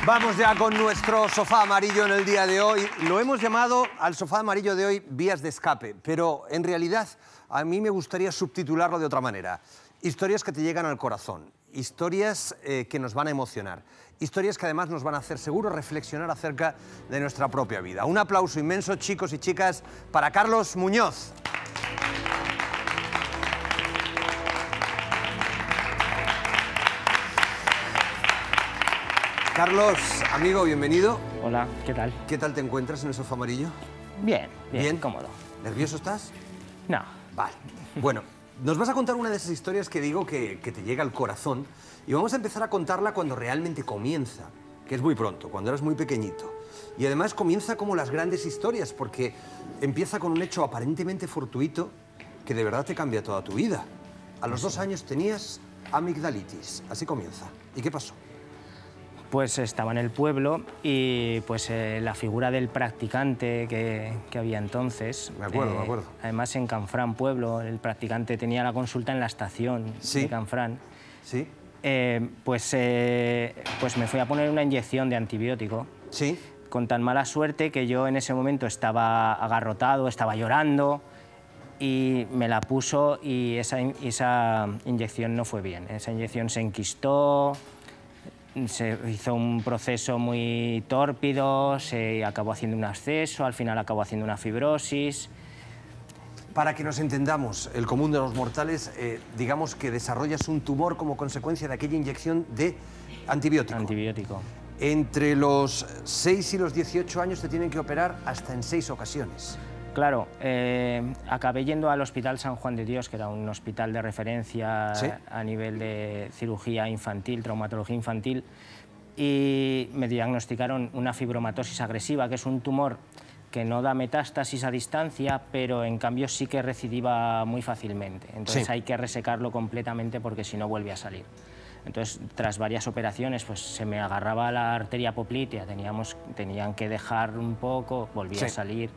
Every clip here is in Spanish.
Vamos ya con nuestro sofá amarillo en el día de hoy. Lo hemos llamado al sofá amarillo de hoy vías de escape, pero en realidad a mí me gustaría subtitularlo de otra manera. Historias que te llegan al corazón, historias que nos van a emocionar, historias que además nos van a hacer seguro reflexionar acerca de nuestra propia vida. Un aplauso inmenso, chicos y chicas, para Carlos Muñoz. Carlos, amigo, bienvenido. Hola, ¿qué tal? ¿Qué tal te encuentras en el sofá amarillo? Bien, bien, cómodo. ¿Nervioso estás? No. Vale. Bueno, nos vas a contar una de esas historias que digo que te llega al corazón y vamos a empezar a contarla cuando realmente comienza, que es muy pronto, cuando eras muy pequeñito. Y además comienza como las grandes historias, porque empieza con un hecho aparentemente fortuito que de verdad te cambia toda tu vida. A los 2 años tenías amigdalitis. Así comienza. ¿Y qué pasó? Pues estaba en el pueblo y pues la figura del practicante que había entonces... Me acuerdo. Además en Canfrán Pueblo, el practicante tenía la consulta en la estación de Canfrán. Sí. Pues me fui a poner una inyección de antibiótico. Sí. Con tan mala suerte que yo en ese momento estaba agarrotado, estaba llorando y me la puso y esa inyección no fue bien. Esa inyección se enquistó, se hizo un proceso muy tórpido, se acabó haciendo un absceso, al final acabó haciendo una fibrosis. Para que nos entendamos, el común de los mortales, digamos que desarrollas un tumor como consecuencia de aquella inyección de antibiótico. Antibiótico. Entre los 6 y los 18 años te tienen que operar hasta en 6 ocasiones. Claro, acabé yendo al Hospital San Juan de Dios, que era un hospital de referencia a nivel de cirugía infantil, traumatología infantil, y me diagnosticaron una fibromatosis agresiva, que es un tumor que no da metástasis a distancia, pero en cambio sí que recidiva muy fácilmente. Entonces hay que resecarlo completamente porque si no vuelve a salir. Entonces, tras varias operaciones, pues se me agarraba la arteria poplitea, tenían que dejar un poco, volvía a salir,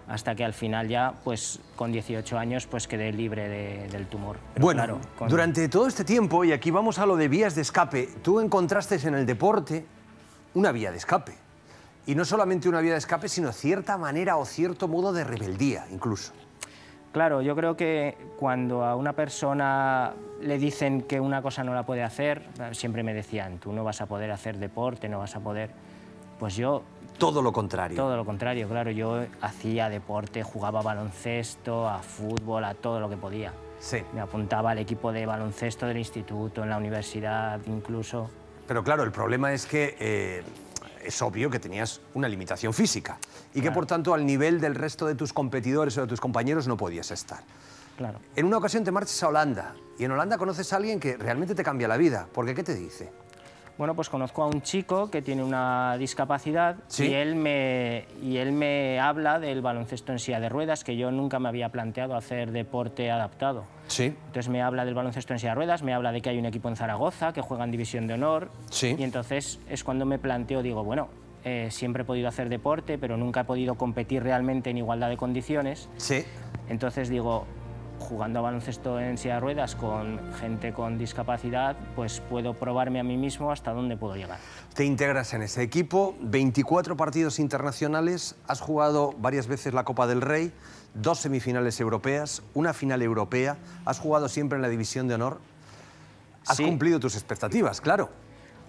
hasta que al final ya, pues con 18 años, pues quedé libre del tumor. Pero bueno, claro, durante todo este tiempo, y aquí vamos a lo de vías de escape, tú encontraste en el deporte una vía de escape. Y no solamente una vía de escape, sino cierta manera o cierto modo de rebeldía, incluso. Claro, yo creo que cuando a una persona le dicen que una cosa no la puede hacer, siempre me decían, tú no vas a poder hacer deporte, no vas a poder... Pues yo... Todo lo contrario. Todo lo contrario, claro. Yo hacía deporte, jugaba baloncesto, a fútbol, a todo lo que podía. Sí. Me apuntaba al equipo de baloncesto del instituto, en la universidad incluso. Pero claro, el problema es que es obvio que tenías una limitación física y que por tanto al nivel del resto de tus competidores o de tus compañeros no podías estar. Claro. En una ocasión te marchas a Holanda y en Holanda conoces a alguien que realmente te cambia la vida. ¿Por qué? ¿Qué te dice? Bueno, pues conozco a un chico que tiene una discapacidad y él me habla del baloncesto en silla de ruedas, que yo nunca me había planteado hacer deporte adaptado. Sí. Entonces me habla del baloncesto en silla de ruedas, me habla de que hay un equipo en Zaragoza que juega en División de Honor. Sí. Y entonces es cuando me planteo, digo, bueno, siempre he podido hacer deporte, pero nunca he podido competir realmente en igualdad de condiciones. Sí. Entonces digo, jugando a baloncesto en silla de ruedas con gente con discapacidad, pues puedo probarme a mí mismo hasta dónde puedo llegar. Te integras en ese equipo, 24 partidos internacionales, has jugado varias veces la Copa del Rey, 2 semifinales europeas, una final europea, has jugado siempre en la División de Honor. Has cumplido tus expectativas, claro.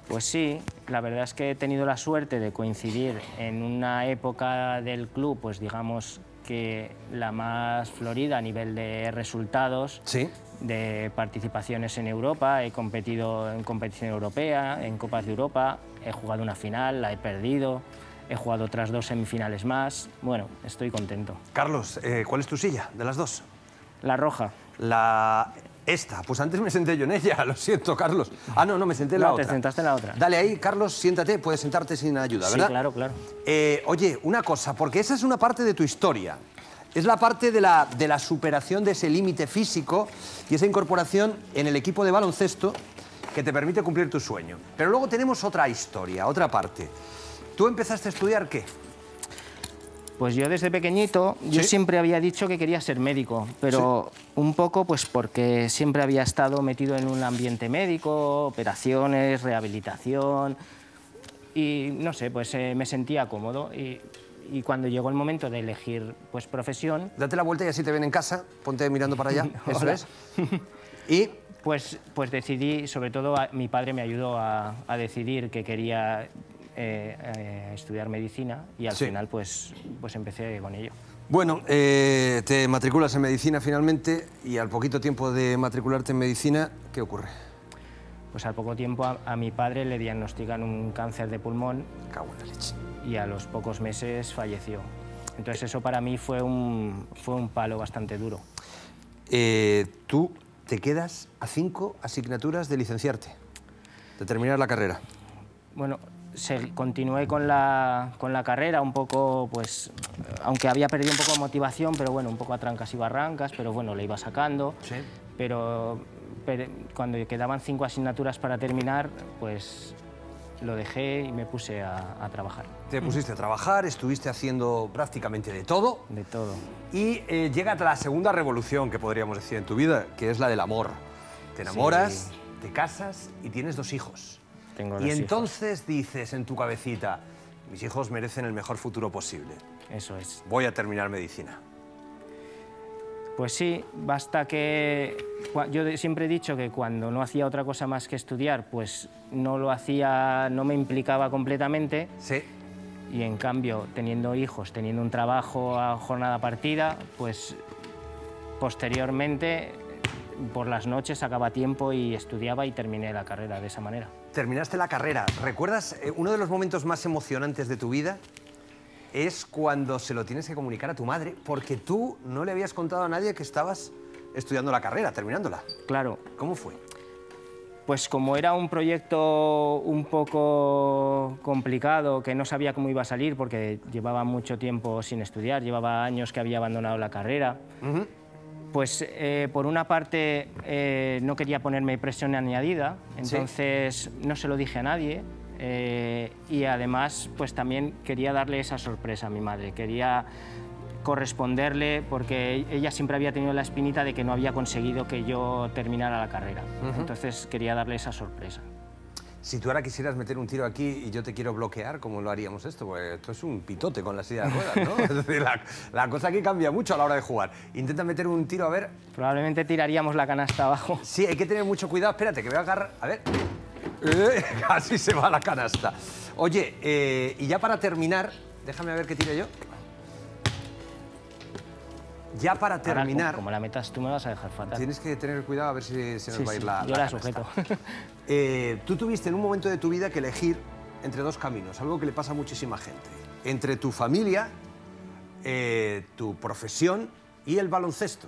Pues sí, la verdad es que he tenido la suerte de coincidir en una época del club, pues digamos que la más florida a nivel de resultados, de participaciones en Europa. He competido en competición europea, en Copas de Europa, he jugado una final, la he perdido, he jugado otras 2 semifinales más. Bueno, estoy contento. Carlos, ¿cuál es tu silla de las 2? La roja. Esta, pues antes me senté yo en ella, lo siento, Carlos. Ah, no, me senté en la otra. Te sentaste en la otra. Dale ahí, Carlos, siéntate, puedes sentarte sin ayuda, ¿verdad? Sí, claro, claro. Oye, una cosa, porque esa es una parte de tu historia. Es la parte de la superación de ese límite físico y esa incorporación en el equipo de baloncesto que te permite cumplir tu sueño. Pero luego tenemos otra historia, otra parte. ¿Tú empezaste a estudiar qué? Pues yo desde pequeñito, yo siempre había dicho que quería ser médico, pero un poco pues porque siempre había estado metido en un ambiente médico, operaciones, rehabilitación, y no sé, pues me sentía cómodo y cuando llegó el momento de elegir pues profesión... Date la vuelta y así te ven en casa, ponte mirando para allá, eso es. Y... Pues decidí, sobre todo mi padre me ayudó a decidir que quería estudiar medicina y al final pues empecé con ello. Bueno, te matriculas en medicina finalmente y al poquito tiempo de matricularte en medicina, ¿qué ocurre? Pues al poco tiempo a mi padre le diagnostican un cáncer de pulmón. Cago en la leche. Y a los pocos meses falleció. Entonces eso para mí fue un palo bastante duro. Tú te quedas a 5 asignaturas de licenciarte, de terminar la carrera. Bueno, continué con la carrera un poco, pues, aunque había perdido un poco de motivación, pero bueno, un poco a trancas y barrancas, pero bueno, le iba sacando. Sí. Pero cuando quedaban 5 asignaturas para terminar, pues lo dejé y me puse a trabajar. Te pusiste a trabajar, estuviste haciendo prácticamente de todo. De todo. Y llega la segunda revolución que podríamos decir en tu vida, que es la del amor. Te enamoras, te casas y tienes 2 hijos. Tengo 2 hijos. Y entonces dices en tu cabecita, mis hijos merecen el mejor futuro posible. Eso es. Voy a terminar medicina. Pues sí, basta que... Yo siempre he dicho que cuando no hacía otra cosa más que estudiar, pues no lo hacía, no me implicaba completamente. Sí. Y en cambio, teniendo hijos, teniendo un trabajo a jornada partida, pues posteriormente, por las noches, sacaba tiempo y estudiaba y terminé la carrera de esa manera. Terminaste la carrera. ¿Recuerdas uno de los momentos más emocionantes de tu vida? Es cuando se lo tienes que comunicar a tu madre, porque tú no le habías contado a nadie que estabas estudiando la carrera, terminándola. Claro. ¿Cómo fue? Pues como era un proyecto un poco complicado, que no sabía cómo iba a salir, porque llevaba mucho tiempo sin estudiar, llevaba años que había abandonado la carrera, pues por una parte no quería ponerme presión añadida, entonces no se lo dije a nadie. Y además, pues también quería darle esa sorpresa a mi madre, quería corresponderle porque ella siempre había tenido la espinita de que no había conseguido que yo terminara la carrera, entonces quería darle esa sorpresa. Si tú ahora quisieras meter un tiro aquí y yo te quiero bloquear, ¿cómo lo haríamos esto? Pues esto es un pitote con la silla de ruedas, ¿no? Es decir, la cosa aquí cambia mucho a la hora de jugar. Intenta meter un tiro, a ver... Probablemente tiraríamos la canasta abajo. Sí, hay que tener mucho cuidado. Espérate, que voy a agarrar... A ver... Casi se va la canasta. Oye, y ya para terminar, déjame ver qué tiro yo. Ya para terminar... Ahora, como la metas tú me vas a dejar fatal. Tienes que tener cuidado a ver si se nos va a ir la yo la canasta. sujeto. Tú tuviste en un momento de tu vida que elegir entre 2 caminos, algo que le pasa a muchísima gente. Entre tu familia, tu profesión y el baloncesto.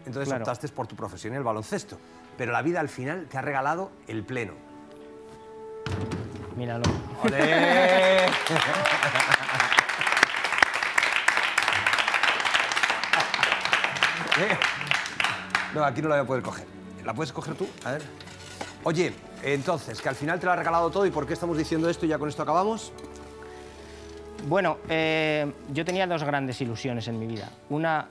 Entonces optaste por tu profesión y el baloncesto. Pero la vida al final te ha regalado el pleno. Míralo. ¡Olé! No, aquí no la voy a poder coger. ¿La puedes coger tú? A ver. Oye, entonces, que al final te lo ha regalado todo, ¿y por qué estamos diciendo esto y ya con esto acabamos? Bueno, yo tenía 2 grandes ilusiones en mi vida. Una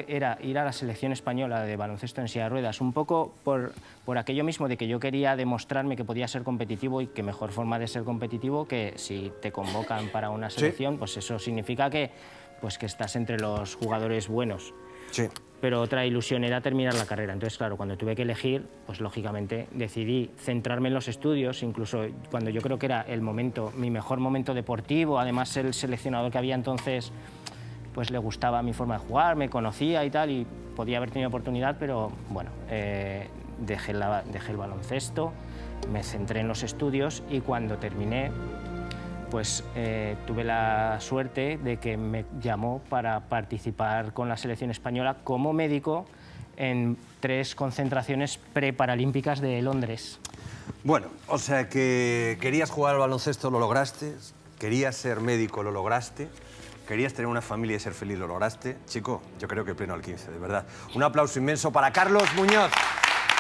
era ir a la selección española de baloncesto en silla de ruedas, un poco por aquello mismo de que yo quería demostrarme que podía ser competitivo y que mejor forma de ser competitivo que si te convocan para una selección, pues eso significa que estás entre los jugadores buenos. Sí. Pero otra ilusión era terminar la carrera. Entonces, claro, cuando tuve que elegir, pues lógicamente decidí centrarme en los estudios, incluso cuando yo creo que era el momento, mi mejor momento deportivo. Además, el seleccionador que había entonces, pues le gustaba mi forma de jugar, me conocía y tal, y podía haber tenido oportunidad, pero bueno, dejé el baloncesto, me centré en los estudios y cuando terminé, pues tuve la suerte de que me llamó para participar con la selección española como médico en 3 concentraciones preparalímpicas de Londres. Bueno, o sea que querías jugar al baloncesto, lo lograste, querías ser médico, lo lograste, querías tener una familia y ser feliz, lo lograste. Chico, yo creo que pleno al 15, de verdad. Un aplauso inmenso para Carlos Muñoz.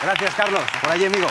Gracias, Carlos. Por allí, amigo.